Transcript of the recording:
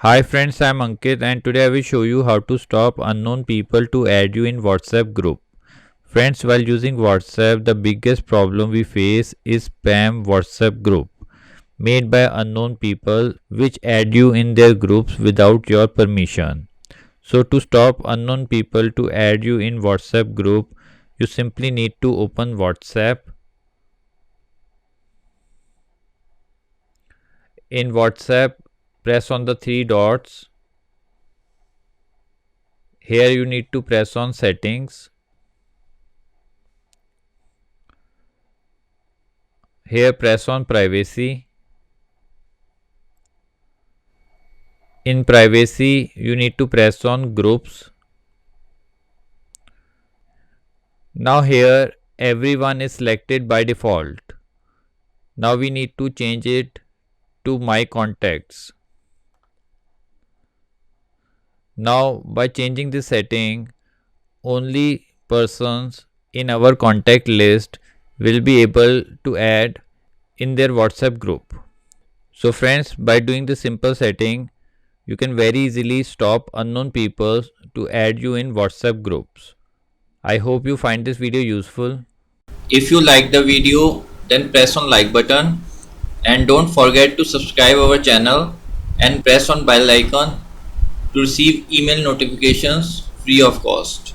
Hi friends, I'm Ankit and today I will show you how to stop unknown people to add you in WhatsApp group. Friends, while using WhatsApp, the biggest problem we face is spam WhatsApp group made by unknown people which add you in their groups without your permission. So to stop unknown people to add you in WhatsApp group, you simply need to open WhatsApp. In WhatsApp, press on the three dots. Here you need to press on settings. Here press on privacy. In privacy, you need to press on groups. Now here everyone is selected by default. Now we need to change it to my contacts. Now by changing this setting, only persons in our contact list will be able to add in their WhatsApp group. So friends, by doing this simple setting, you can very easily stop unknown people to add you in WhatsApp groups. I hope you find this video useful. If you like the video, then press on like button and don't forget to subscribe our channel and press on bell icon to receive email notifications free of cost.